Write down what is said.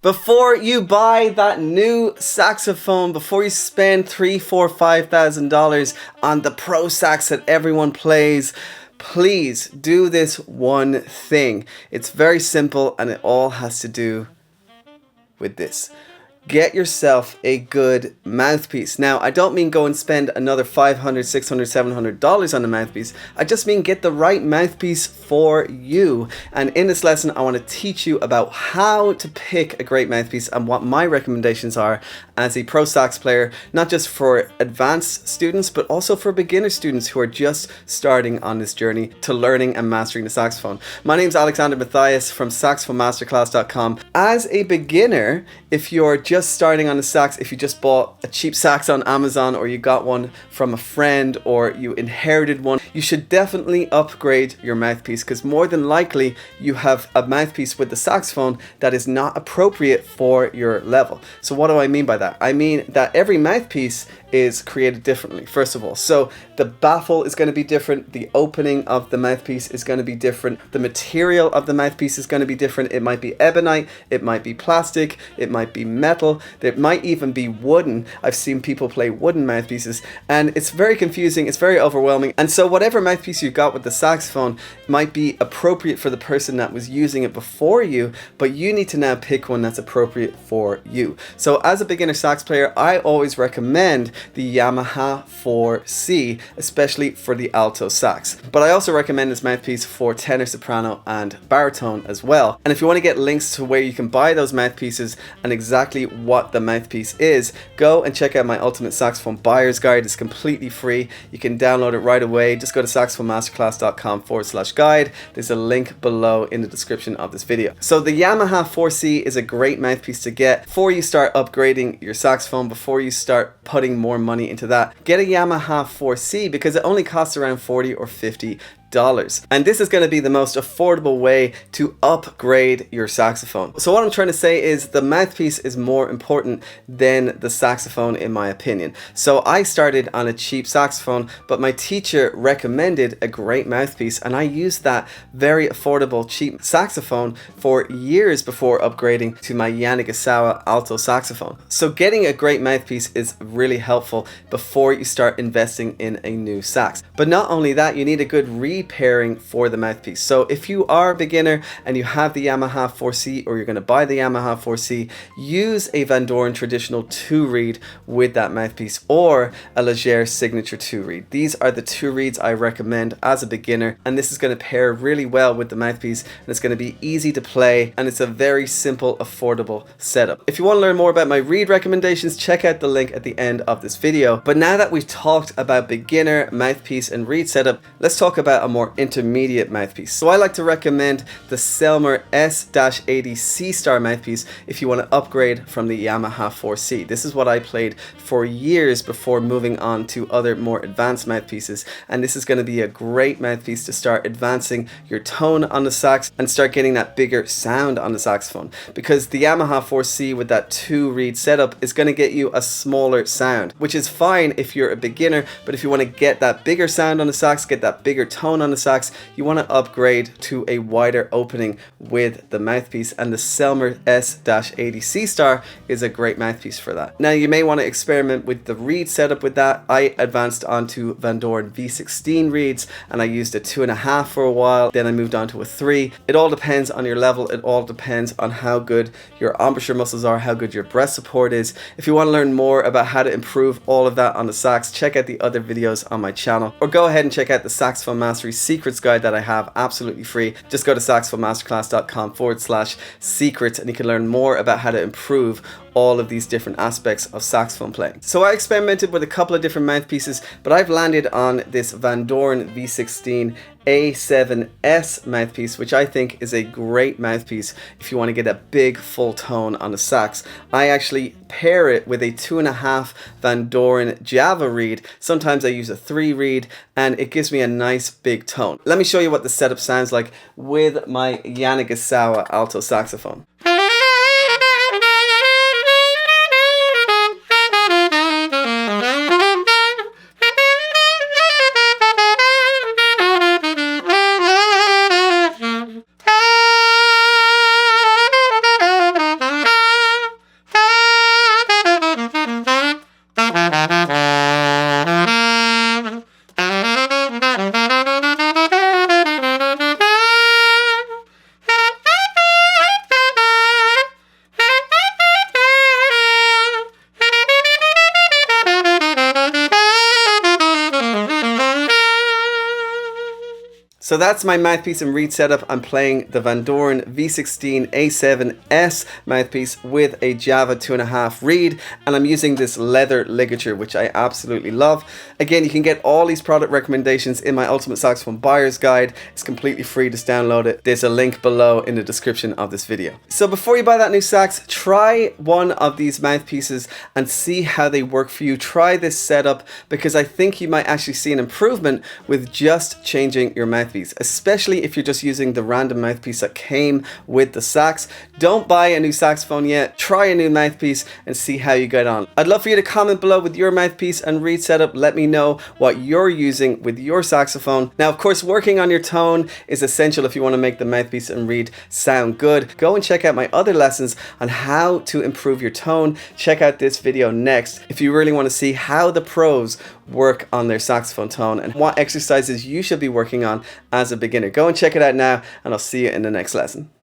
Before you buy that new saxophone, before you spend $3,000, $4,000, $5,000 on the pro sax that everyone plays, please do this one thing. It's very simple and it all has to do with this. Get yourself a good mouthpiece. Now, I don't mean go and spend another $500, $600, $700 on the mouthpiece. I just mean get the right mouthpiece for you. And in this lesson, I want to teach you about how to pick a great mouthpiece and what my recommendations are as a pro sax player, not just for advanced students, but also for beginner students who are just starting on this journey to learning and mastering the saxophone. My name is Alexander Matthias from saxophonemasterclass.com. As a beginner, if you're just starting on the sax, if you just bought a cheap sax on Amazon or you got one from a friend or you inherited one, you should definitely upgrade your mouthpiece because more than likely you have a mouthpiece with the saxophone that is not appropriate for your level. So what do I mean by that? I mean that every mouthpiece is created differently, first of all. So the baffle is going to be different, the opening of the mouthpiece is going to be different, the material of the mouthpiece is going to be different. It might be ebonite, it might be plastic, it might be metal, it might even be wooden. I've seen people play wooden mouthpieces and it's very confusing, it's very overwhelming. And so whatever mouthpiece you got with the saxophone might be appropriate for the person that was using it before you, but you need to now pick one that's appropriate for you. So as a beginner sax player, I always recommend the Yamaha 4C, especially for the alto sax. But I also recommend this mouthpiece for tenor, soprano, and baritone as well. And if you want to get links to where you can buy those mouthpieces and exactly what the mouthpiece is, go and check out my Ultimate Saxophone Buyer's Guide. It's completely free. You can download it right away. Just go to saxophonemasterclass.com/guide. There's a link below in the description of this video. So the Yamaha 4C is a great mouthpiece to get before you start upgrading your saxophone, before you start putting more money into that. Get a Yamaha 4C because it only costs around $40 or $50. And this is going to be the most affordable way to upgrade your saxophone. So what I'm trying to say is the mouthpiece is more important than the saxophone in my opinion. So I started on a cheap saxophone, but my teacher recommended a great mouthpiece and I used that very affordable cheap saxophone for years before upgrading to my Yanagisawa alto saxophone. So getting a great mouthpiece is really helpful before you start investing in a new sax. But not only that, you need a good pairing for the mouthpiece. So if you are a beginner and you have the Yamaha 4C or you're going to buy the Yamaha 4C, use a Van Doren traditional 2-reed with that mouthpiece or a Leger signature 2-reed. These are the 2 reeds I recommend as a beginner, and this is going to pair really well with the mouthpiece and it's going to be easy to play and it's a very simple, affordable setup. If you want to learn more about my reed recommendations, check out the link at the end of this video. But now that we've talked about beginner, mouthpiece and reed setup, let's talk about a more intermediate mouthpiece. So I like to recommend the Selmer S-80 C-Star mouthpiece if you want to upgrade from the Yamaha 4C. This is what I played for years before moving on to other more advanced mouthpieces, and this is going to be a great mouthpiece to start advancing your tone on the sax and start getting that bigger sound on the saxophone, because the Yamaha 4C with that 2-reed setup is going to get you a smaller sound, which is fine if you're a beginner, but if you want to get that bigger sound on the sax, get that bigger tone on the sax, you want to upgrade to a wider opening with the mouthpiece, and the Selmer S-80 C-Star is a great mouthpiece for that. Now you may want to experiment with the reed setup with that. I advanced onto Van Doren V16 reeds and I used a 2.5 for a while, then I moved on to a 3. It all depends on your level, it all depends on how good your embouchure muscles are, how good your breath support is. If you want to learn more about how to improve all of that on the sax, check out the other videos on my channel, or go ahead and check out the Saxophone Mastery Secrets Guide that I have absolutely free. Just go to saxophonemasterclass.com/secrets and you can learn more about how to improve all of these different aspects of saxophone playing. So I experimented with a couple of different mouthpieces, but I've landed on this Van Doren V16 A7S mouthpiece, which I think is a great mouthpiece if you want to get a big full tone on the sax. I actually pair it with a 2.5 Van Doren Java reed. Sometimes I use a 3 reed and it gives me a nice big tone. Let me show you what the setup sounds like with my Yanagisawa alto saxophone. So that's my mouthpiece and reed setup. I'm playing the Van Doren V16 A7S mouthpiece with a Java 2.5 reed, and I'm using this leather ligature, which I absolutely love. Again, you can get all these product recommendations in my Ultimate Saxophone Buyer's Guide. It's completely free, just download it. There's a link below in the description of this video. So before you buy that new sax, try one of these mouthpieces and see how they work for you. Try this setup, because I think you might actually see an improvement with just changing your mouthpiece, especially if you're just using the random mouthpiece that came with the sax. Don't buy a new saxophone yet. Try a new mouthpiece and see how you get on. I'd love for you to comment below with your mouthpiece and reed setup. Let me know what you're using with your saxophone. Now, of course, working on your tone is essential if you want to make the mouthpiece and reed sound good. Go and check out my other lessons on how to improve your tone. Check out this video next if you really want to see how the pros work on their saxophone tone and what exercises you should be working on as a beginner. Go and check it out now, and I'll see you in the next lesson.